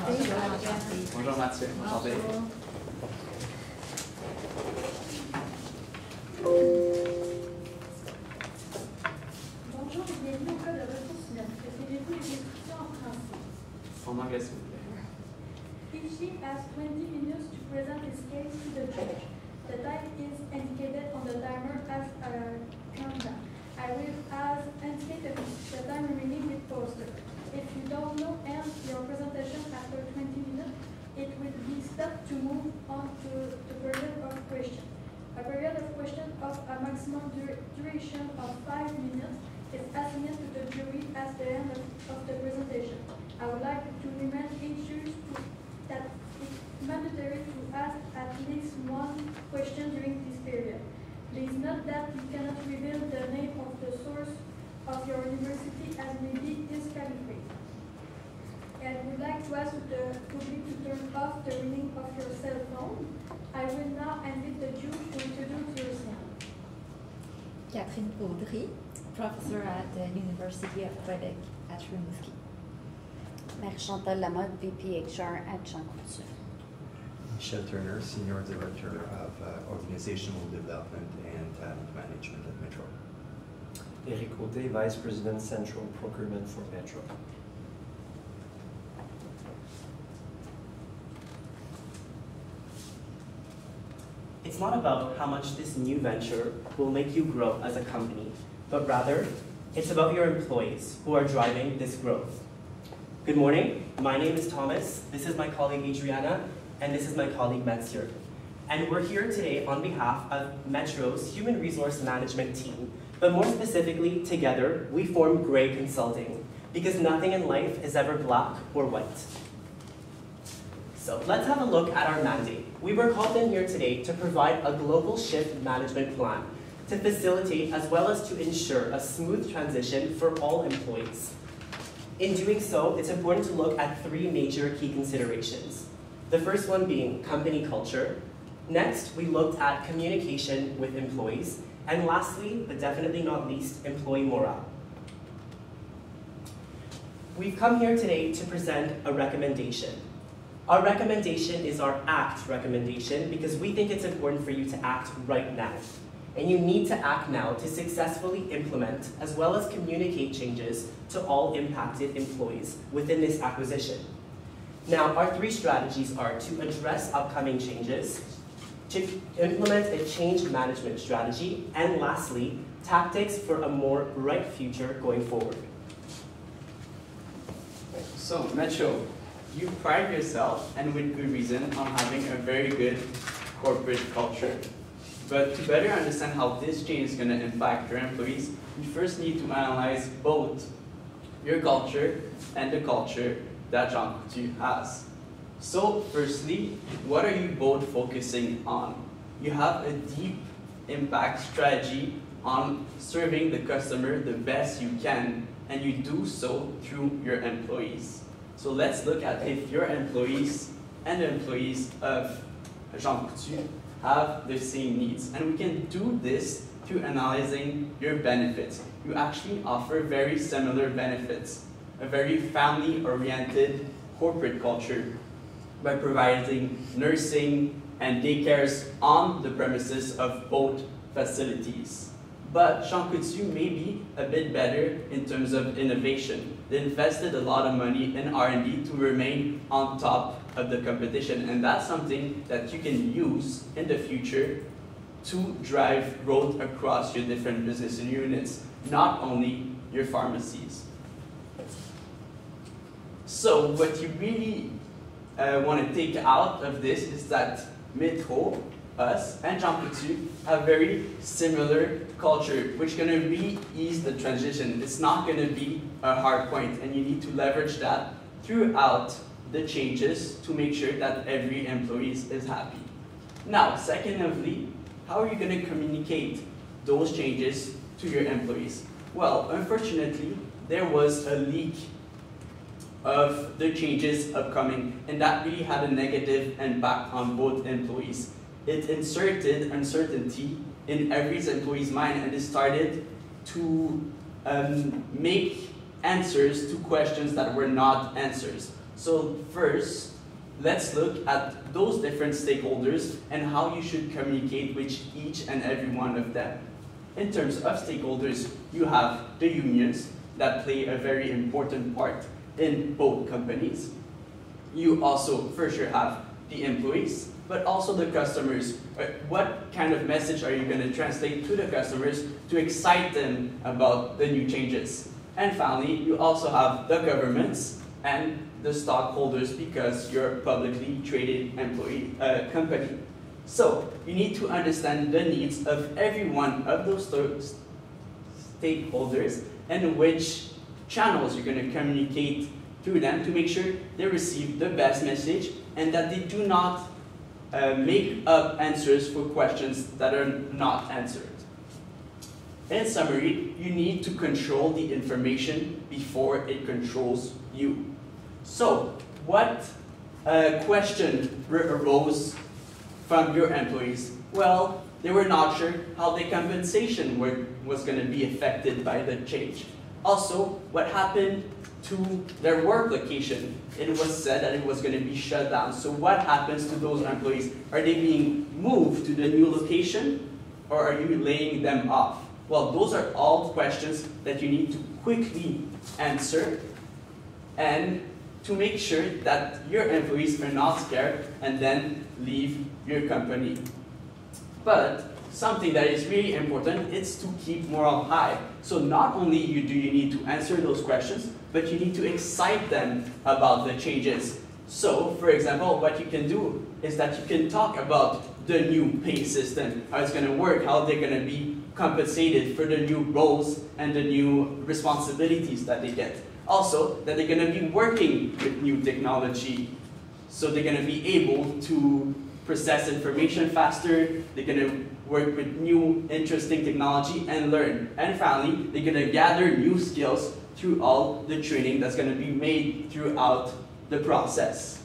Bonjour Mathieu, enchanté. Bonjour et bienvenue au Cas de ressources humaines. Préférez-vous les descriptions en français? En anglais, s'il vous plaît. Each has 20 minutes to present his case to the judge. The time is indicated on the timer as a countdown. I will as indicate the time remaining with poster. If you don't know end your presentation after 20 minutes, it will be stopped to move on to the period of question. A period of question of a maximum duration of 5 minutes is assigned to the jury at the end of the presentation. I would like to remind each judge that it's mandatory to ask at least one question during this period. Please note that you cannot reveal the name of the source of your university as may be disqualified. I would like to ask the public to turn off the reading of your cell phone. I will now invite the judge to introduce yourself. Catherine Audry, professor at the University of Quebec at Rimouski. Marie-Chantal Lamotte, VP HR at Jean Couture. Michel Turner, Senior Director of Organizational Development and Talent Management at Metro. Eric Audet, Vice President, Central Procurement for Metro. It's not about how much this new venture will make you grow as a company, but rather, it's about your employees who are driving this growth. Good morning, my name is Thomas, this is my colleague Adriana, and this is my colleague Mathieu. And we're here today on behalf of Metro's Human Resource Management team, but more specifically, together, we form Gray Consulting, because nothing in life is ever black or white. So let's have a look at our mandate. We were called in here today to provide a global shift management plan to facilitate as well as to ensure a smooth transition for all employees. In doing so, it's important to look at three major key considerations. The first one being company culture. Next, we looked at communication with employees. And lastly, but definitely not least, employee morale. We've come here today to present a recommendation. Our recommendation is our ACT recommendation because we think it's important for you to act right now. And you need to act now to successfully implement as well as communicate changes to all impacted employees within this acquisition. Now, our three strategies are to address upcoming changes, to implement a change management strategy, and lastly, tactics for a more bright future going forward. So, Metro, you pride yourself, and with good reason, on having a very good corporate culture. But to better understand how this change is going to impact your employees, you first need to analyze both your culture and the culture that Jean Couture has. So, firstly, what are you both focusing on? You have a deep impact strategy on serving the customer the best you can, and you do so through your employees. So let's look at if your employees and the employees of Jean Couture have the same needs. And we can do this through analyzing your benefits. You actually offer very similar benefits, a very family-oriented corporate culture by providing nursing and daycares on the premises of both facilities. But Jean Couture may be a bit better in terms of innovation. They invested a lot of money in R&D to remain on top of the competition, and that's something that you can use in the future to drive growth across your different business units, not only your pharmacies. So what you really want to take out of this is that Metro, us, and Jean Couture have very similar culture, which is going to really ease the transition. It's not going to be a hard point, and you need to leverage that throughout the changes to make sure that every employee is happy. Now, secondly, how are you going to communicate those changes to your employees? Well, unfortunately, there was a leak of the changes upcoming, and that really had a negative impact on both employees. It inserted uncertainty in every employee's mind, and it started to make answers to questions that were not answers. So first, let's look at those different stakeholders and how you should communicate with each and every one of them. In terms of stakeholders, you have the unions that play a very important part in both companies. You also for sure have the employees, but also the customers. What kind of message are you going to translate to the customers to excite them about the new changes? And finally, you also have the governments and the stockholders because you're a publicly traded company. So you need to understand the needs of every one of those stakeholders and which channels you're going to communicate through them to make sure they receive the best message and that they do not make up answers for questions that are not answered. In summary, you need to control the information before it controls you. So, what question arose from your employees? Well, they were not sure how their compensation was going to be affected by the change. Also, what happened to their work location? It was said that it was going to be shut down. So what happens to those employees? Are they being moved to the new location or are you laying them off? Well, those are all questions that you need to quickly answer and to make sure that your employees are not scared and then leave your company. But something that is really important is to keep morale high. So not only do you need to answer those questions, but you need to excite them about the changes. So, for example, what you can do is that you can talk about the new pay system, how it's going to work, how they're going to be compensated for the new roles and the new responsibilities that they get. Also, that they're going to be working with new technology. So they're going to be able to process information faster, they're going to work with new interesting technology and learn. And finally, they're going to gather new skills through all the training that's going to be made throughout the process.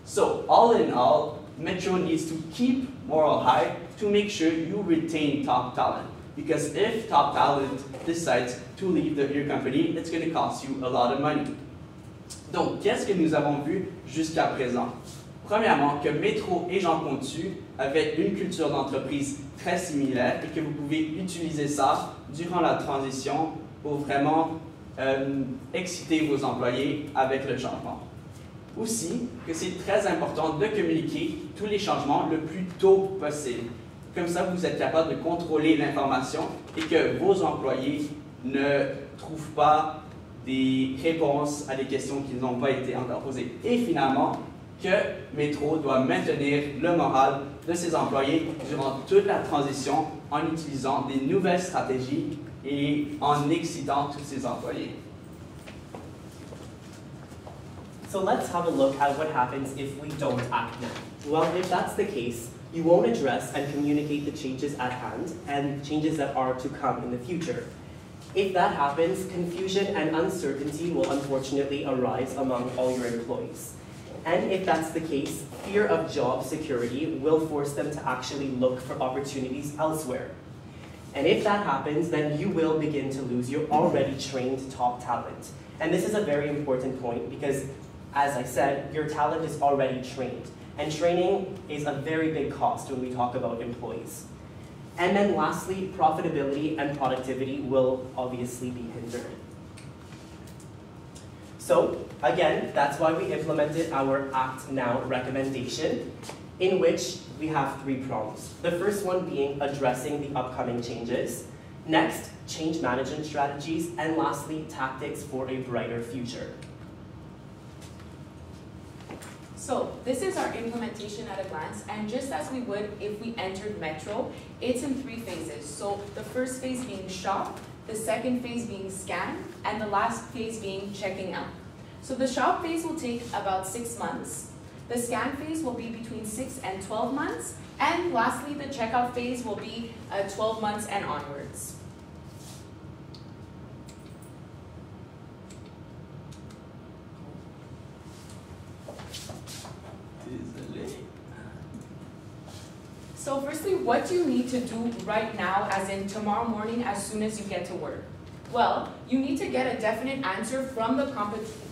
So all in all, Metro needs to keep morale high to make sure you retain top talent. Because if top talent decides to leave your company, it's going to cost you a lot of money. Donc, qu'est-ce que nous avons vu jusqu'à présent? Premièrement, que Métro et Jean Contu avaient une culture d'entreprise très similaire et que vous pouvez utiliser ça durant la transition pour vraiment exciter vos employés avec le changement. Aussi, que c'est très important de communiquer tous les changements le plus tôt possible. Comme ça, vous êtes capable de contrôler l'information et que vos employés ne trouvent pas des réponses à des questions qui n'ont pas été encore posées. Et finalement, que Métro doit maintenir le moral de ses employés durant toute la transition en utilisant des nouvelles stratégies et en excitant tous ses employés. So let's have a look at what happens if we don't act now. Well, if that's the case, you won't address and communicate the changes at hand and changes that are to come in the future. If that happens, confusion and uncertainty will unfortunately arise among all your employees. And if that's the case, fear of job security will force them to actually look for opportunities elsewhere. And if that happens, then you will begin to lose your already trained top talent. And this is a very important point because, as I said, your talent is already trained. And training is a very big cost when we talk about employees. And then lastly, profitability and productivity will obviously be hindered. So again, that's why we implemented our Act Now recommendation, in which we have 3 prongs. The first one being addressing the upcoming changes. Next, change management strategies. And lastly, tactics for a brighter future. So this is our implementation at a glance, and just as we would if we entered Metro, it's in 3 phases. So the first phase being shop, the second phase being scan, and the last phase being checking out. So the shop phase will take about 6 months, the scan phase will be between 6 and 12 months, and lastly the checkout phase will be 12 months and onwards. So firstly, what do you need to do right now, as in tomorrow morning as soon as you get to work? Well, you need to get a definite answer from the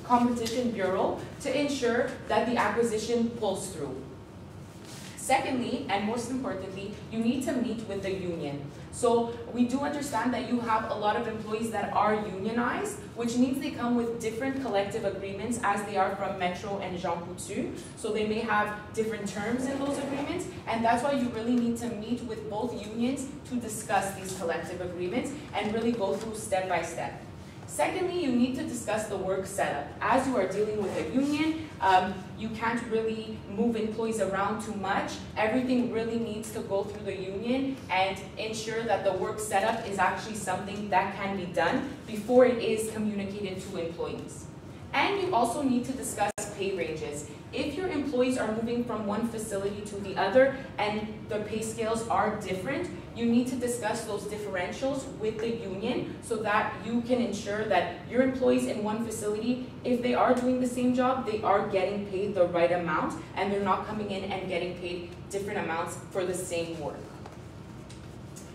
Competition Bureau to ensure that the acquisition pulls through. Secondly, and most importantly, you need to meet with the union. So we do understand that you have a lot of employees that are unionized, which means they come with different collective agreements as they are from Metro and Jean Coutu. So they may have different terms in those agreements, and that's why you really need to meet with both unions to discuss these collective agreements and really go through step by step. Secondly, you need to discuss the work setup. As you are dealing with a union, you can't really move employees around too much. Everything really needs to go through the union and ensure that the work setup is actually something that can be done before it is communicated to employees. And you also need to discuss pay ranges. If your employees are moving from one facility to the other and the pay scales are different, you need to discuss those differentials with the union so that you can ensure that your employees in one facility, if they are doing the same job, they are getting paid the right amount and they're not coming in and getting paid different amounts for the same work.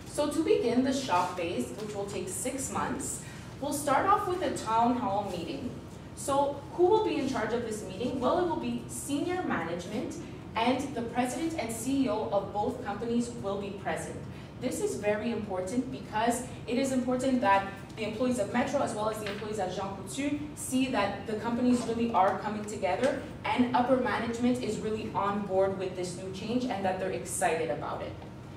So to begin the shop phase, which will take 6 months, we'll start off with a town hall meeting. So who will be in charge of this meeting? Well, it will be senior management, and the president and CEO of both companies will be present. This is very important because it is important that the employees of Metro as well as the employees at Jean Coutu see that the companies really are coming together and upper management is really on board with this new change and that they're excited about it.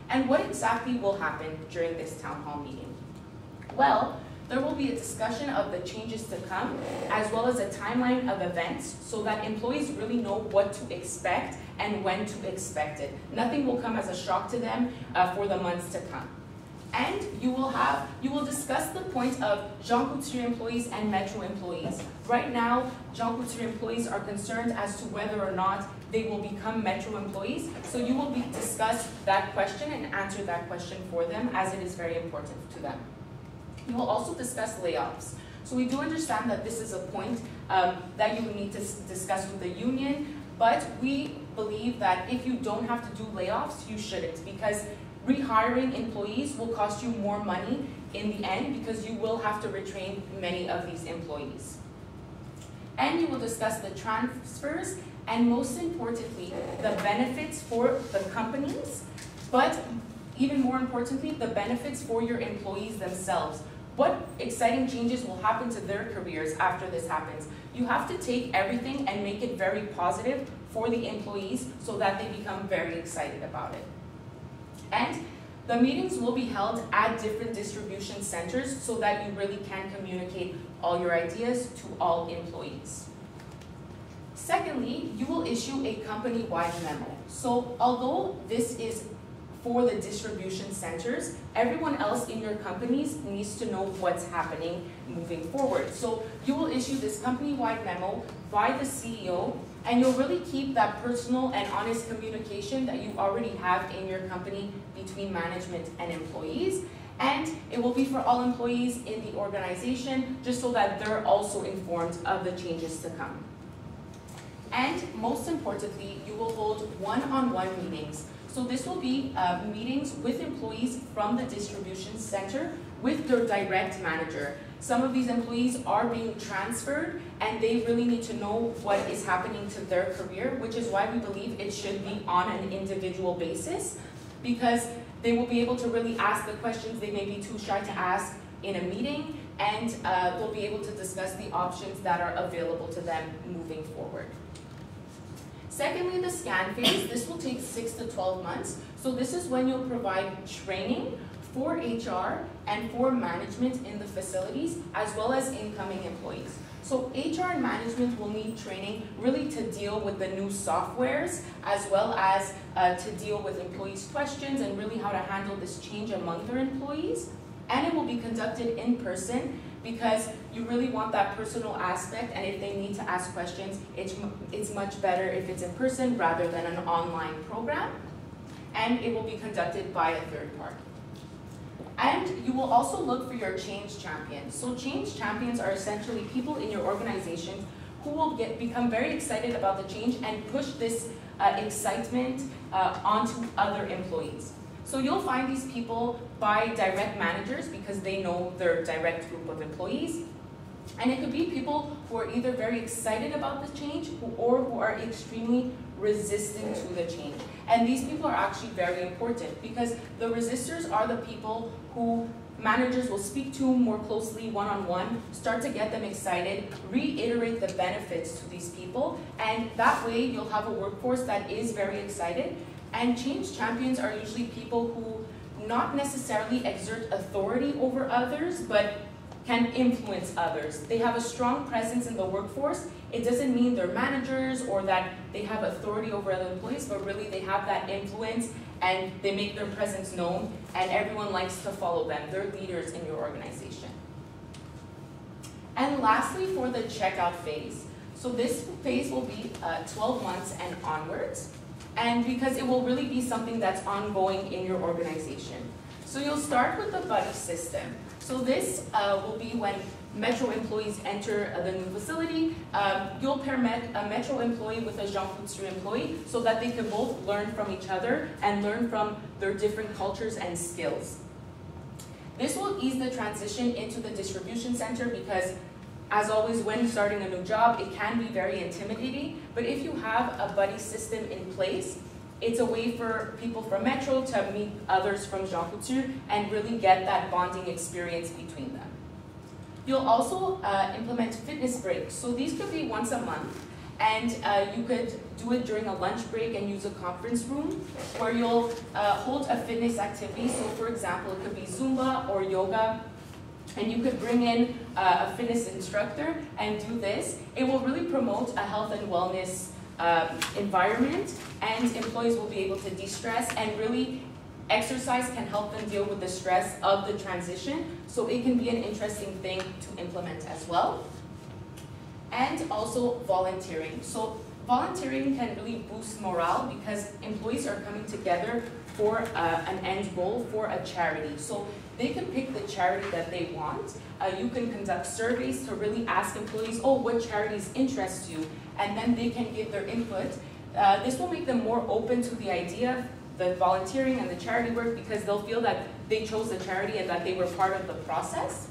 And what exactly will happen during this town hall meeting? Well, there will be a discussion of the changes to come, as well as a timeline of events, so that employees really know what to expect and when to expect it. Nothing will come as a shock to them for the months to come. And you will discuss the point of Jean Coutu employees and Metro employees. Right now, Jean Coutu employees are concerned as to whether or not they will become Metro employees. So you will discuss that question and answer that question for them, as it is very important to them. We will also discuss layoffs. So we do understand that this is a point that you will need to discuss with the union, but we believe that if you don't have to do layoffs, you shouldn't, because rehiring employees will cost you more money in the end because you will have to retrain many of these employees. And you will discuss the transfers and, most importantly, the benefits for the companies, but even more importantly, the benefits for your employees themselves. What exciting changes will happen to their careers after this happens? You have to take everything and make it very positive for the employees so that they become very excited about it. And the meetings will be held at different distribution centers so that you really can communicate all your ideas to all employees. Secondly, you will issue a company-wide memo. So although this is for the distribution centers, everyone else in your companies needs to know what's happening moving forward. So you will issue this company-wide memo by the CEO, and you'll really keep that personal and honest communication that you already have in your company between management and employees. And it will be for all employees in the organization, just so that they're also informed of the changes to come. And most importantly, you will hold one-on-one meetings. So this will be meetings with employees from the distribution center with their direct manager. Some of these employees are being transferred and they really need to know what is happening to their career, which is why we believe it should be on an individual basis, because they will be able to really ask the questions they may be too shy to ask in a meeting, and they'll be able to discuss the options that are available to them moving forward. Secondly, the scan phase. This will take 6 to 12 months. So this is when you'll provide training for HR and for management in the facilities, as well as incoming employees. So HR and management will need training really to deal with the new softwares, as well as to deal with employees' questions and really how to handle this change among their employees. And it will be conducted in person, because you really want that personal aspect, and if they need to ask questions, it's much better if it's in person rather than an online program. And it will be conducted by a third party. And you will also look for your change champions. So change champions are essentially people in your organization who will become very excited about the change and push this excitement onto other employees. So you'll find these people by direct managers because they know their direct group of employees. And it could be people who are either very excited about the change or who are extremely resistant to the change. And these people are actually very important because the resistors are the people who managers will speak to more closely one-on-one, start to get them excited, reiterate the benefits to these people, and that way you'll have a workforce that is very excited. And change champions are usually people who not necessarily exert authority over others, but can influence others. They have a strong presence in the workforce. It doesn't mean they're managers or that they have authority over other employees, but really they have that influence and they make their presence known and everyone likes to follow them. They're leaders in your organization. And lastly, for the checkout phase. So this phase will be 12 months and onwards, and because it will really be something that's ongoing in your organization. So you'll start with the buddy system. So this will be when Metro employees enter the new facility. You'll pair a Metro employee with a Jean Coutu employee so that they can both learn from each other and learn from their different cultures and skills. This will ease the transition into the distribution center because, as always, when starting a new job, it can be very intimidating. But if you have a buddy system in place, it's a way for people from Metro to meet others from Jean Coutu and really get that bonding experience between them. You'll also implement fitness breaks. So these could be once a month, and you could do it during a lunch break and use a conference room where you'll hold a fitness activity. So for example, it could be Zumba or yoga, and you could bring in a fitness instructor and do this. It will really promote a health and wellness environment, and employees will be able to de-stress, and really exercise can help them deal with the stress of the transition, so it can be an interesting thing to implement as well. And also volunteering. So volunteering can really boost morale because employees are coming together for an end goal for a charity. So they can pick the charity that they want. You can conduct surveys to really ask employees, oh, what charities interest you? And then they can give their input. This will make them more open to the idea, the volunteering and the charity work, because they'll feel that they chose the charity and that they were part of the process.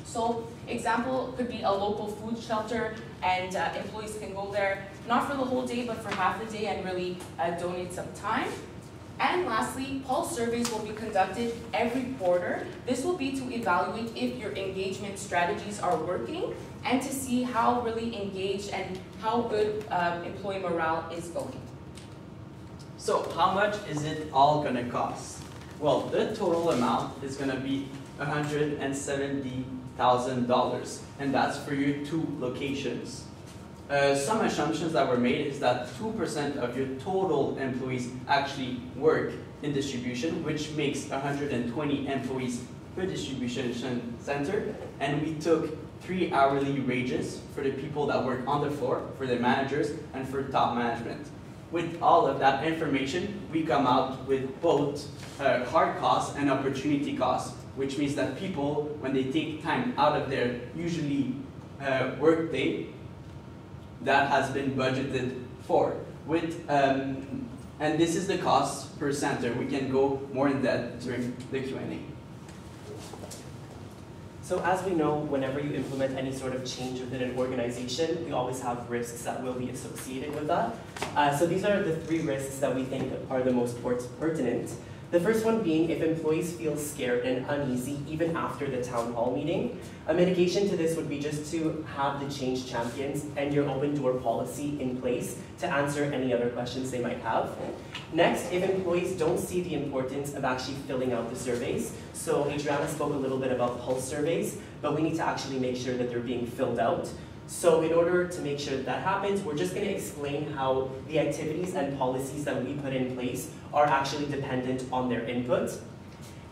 So example could be a local food shelter, and employees can go there, not for the whole day, but for half the day and really donate some time. And lastly, pulse surveys will be conducted every quarter. This will be to evaluate if your engagement strategies are working and to see how really engaged and how good employee morale is going. So how much is it all gonna cost? Well, the total amount is gonna be $170,000, and that's for your 2 locations. Some assumptions that were made is that 2% of your total employees actually work in distribution, which makes 120 employees per distribution center, and we took 3 hourly wages for the people that work on the floor, for the managers, and for top management. With all of that information, we come out with both hard costs and opportunity costs, which means that people, when they take time out of their usually work day, that has been budgeted for. And this is the cost per center. We can go more in depth during the Q&A. So as we know, whenever you implement any sort of change within an organization, we always have risks that will be associated with that. So these are the 3 risks that we think are the most pertinent. The first one being if employees feel scared and uneasy even after the town hall meeting. A mitigation to this would be just to have the change champions and your open door policy in place to answer any other questions they might have. Next, if employees don't see the importance of actually filling out the surveys, so Adriana spoke a little bit about pulse surveys, but we need to actually make sure that they're being filled out. So in order to make sure that happens, we're just going to explain how the activities and policies that we put in place are actually dependent on their input.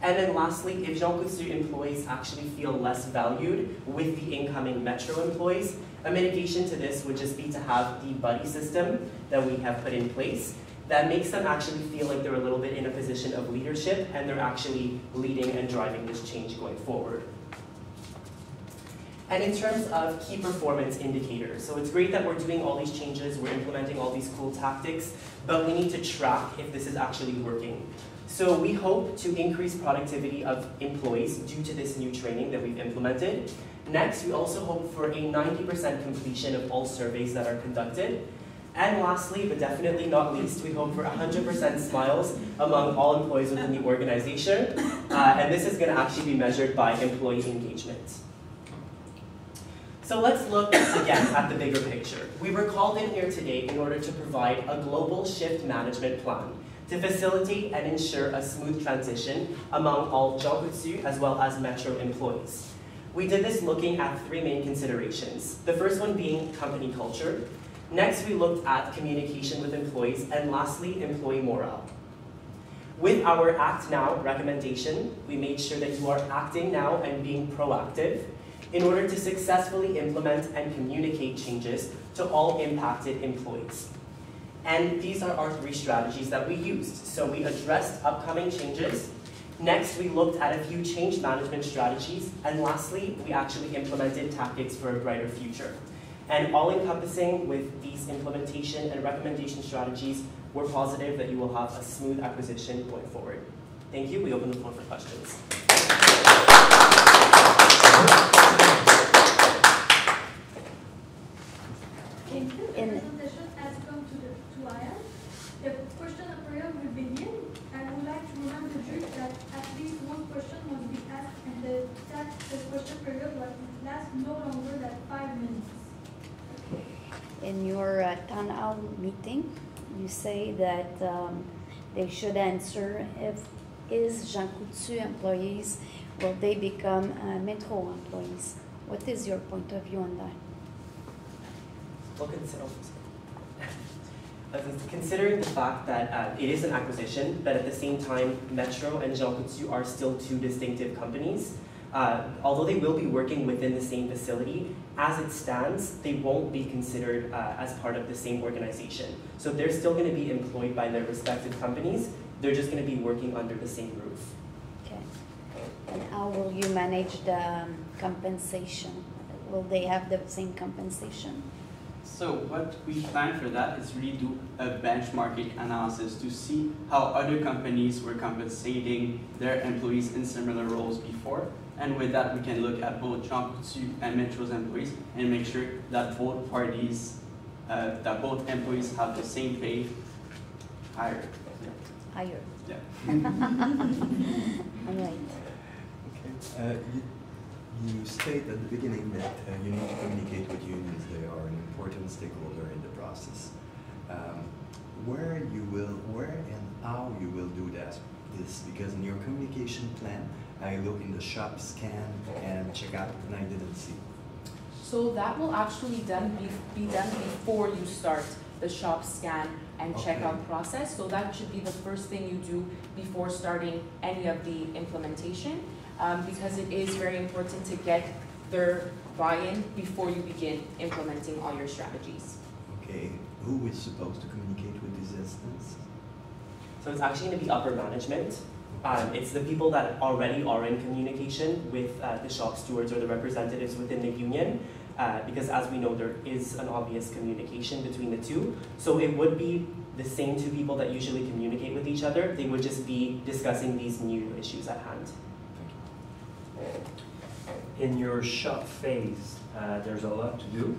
And then lastly, if Jean Coutu employees actually feel less valued with the incoming Metro employees, a mitigation to this would just be to have the buddy system that we have put in place that makes them actually feel like they're a little bit in a position of leadership and they're actually leading and driving this change going forward. And in terms of key performance indicators, so it's great that we're doing all these changes, we're implementing all these cool tactics, but we need to track if this is actually working. So we hope to increase productivity of employees due to this new training that we've implemented. Next, we also hope for a 90% completion of all surveys that are conducted. And lastly, but definitely not least, we hope for 100% smiles among all employees within the organization. And this is going to actually be measured by employee engagement. So let's look again at the bigger picture. We were called in here today in order to provide a global shift management plan to facilitate and ensure a smooth transition among all Jean Coutu as well as Metro employees. We did this looking at three main considerations. The first one being company culture. Next, we looked at communication with employees, and lastly, employee morale. With our Act Now recommendation, we made sure that you are acting now and being proactive in order to successfully implement and communicate changes to all impacted employees. And these are our three strategies that we used. So we addressed upcoming changes. Next, we looked at a few change management strategies. And lastly, we actually implemented tactics for a brighter future. And all-encompassing with these implementation and recommendation strategies, we're positive that you will have a smooth acquisition going forward. Thank you. We open the floor for questions. Thank you. The presentation has come to an end. The question period will begin. I would like to remind the jury that at least one question must be asked and that the question period will last no longer than 5 minutes. In your town hall meeting, you say that they should answer if is Jean Coutu employees, will they become Metro employees? What is your point of view on that? Well, considering the fact that it is an acquisition, but at the same time, Metro and Jean Coutu are still two distinctive companies. Although they will be working within the same facility, as it stands, they won't be considered as part of the same organization. So they're still going to be employed by their respective companies. They're just going to be working under the same roof. Okay. And how will you manage the compensation? Will they have the same compensation? So what we plan for that is really do a benchmarking analysis to see how other companies were compensating their employees in similar roles before. And with that, we can look at both Jean Coutu and Metro's employees and make sure that both parties, that both employees have the same pay, higher. Yeah. Higher. Yeah. All right. Okay. You state at the beginning that you need to communicate with unions. They are an important stakeholder in the process. Where and how you will do this? Because in your communication plan, I look in the shop scan and check out, and I didn't see. So that will actually be done before you start the shop scan and checkout process. So that should be the first thing you do before starting any of the implementation, because it is very important to get their buy-in before you begin implementing all your strategies. Okay, who is supposed to communicate with these instances? So it's actually going to be upper management. It's the people that already are in communication with the shop stewards or the representatives within the union, because as we know, there is an obvious communication between the two. So it would be the same two people that usually communicate with each other. They would just be discussing these new issues at hand. In your shop phase, there's a lot to do.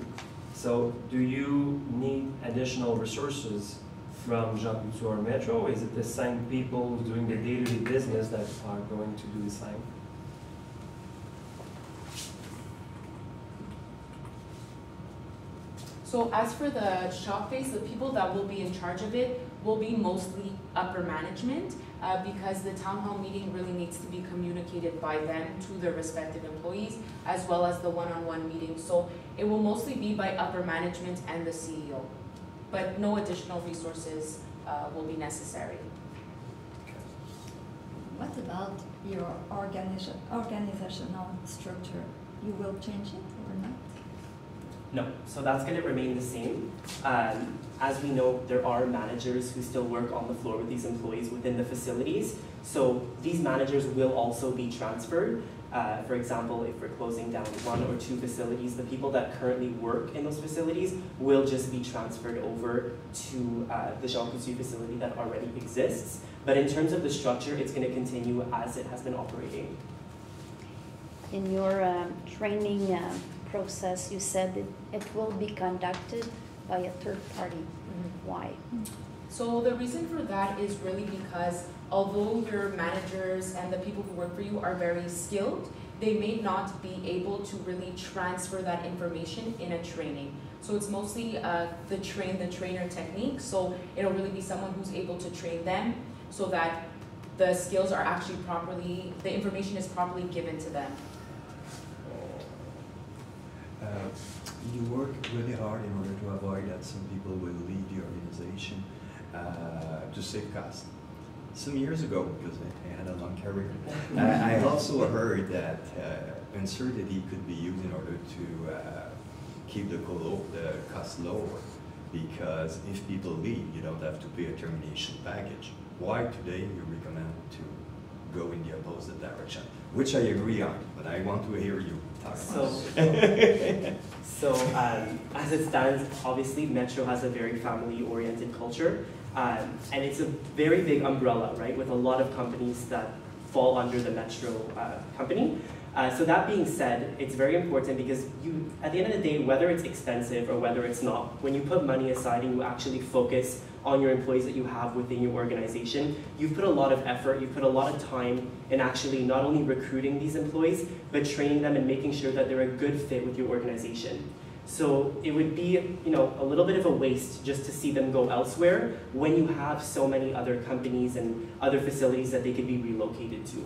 So do you need additional resources from Jean Coutu or Metro? Is it the same people doing the day-to-day business that are going to do the same? So as for the shop phase, the people that will be in charge of it will be mostly upper management, because the town hall meeting really needs to be communicated by them to their respective employees, as well as the one-on-one meeting. So it will mostly be by upper management and the CEO, but no additional resources will be necessary. What about your organizational structure? You will change it or not? No, so that's going to remain the same. As we know, there are managers who still work on the floor with these employees within the facilities. So these managers will also be transferred. For example, if we're closing down 1 or 2 facilities, the people that currently work in those facilities will just be transferred over to the Jean Coutu facility that already exists. But in terms of the structure, it's going to continue as it has been operating. In your training process, you said it will be conducted by a third party. Why? So the reason for that is really because although your managers and the people who work for you are very skilled, they may not be able to really transfer that information in a training. So it's mostly the trainer technique. So it'll really be someone who's able to train them so that the skills are actually properly, the information is properly given to them. You work really hard in order to avoid that some people will leave the organization to save costs. Some years ago, because I had a long career, I also heard that uncertainty could be used in order to keep the cost lower, because if people leave, you don't have to pay a termination package. Why today you recommend to go in the opposite direction? Which I agree on, but I want to hear you talk about it. So as it stands, obviously Metro has a very family-oriented culture, and it's a very big umbrella, right, with a lot of companies that fall under the Metro company. So that being said, it's very important because you, at the end of the day, whether it's expensive or whether it's not, when you put money aside and you actually focus on your employees that you have within your organization, you've put a lot of effort, you've put a lot of time in actually not only recruiting these employees, but training them and making sure that they're a good fit with your organization. So it would be, you know, a little bit of a waste just to see them go elsewhere when you have so many other companies and other facilities that they could be relocated to.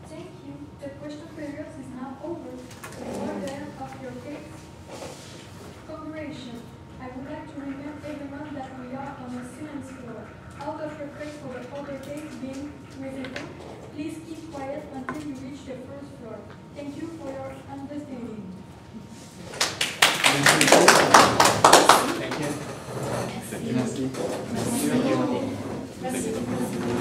Thank you. The question period is now over. Before the end of your case, congratulations. I would like to remind everyone that we are on a silent floor. Out of respect for the other case being reviewed, please keep quiet until you reach the first floor. Thank you for your understanding. Thank you. Merci. Merci. Merci.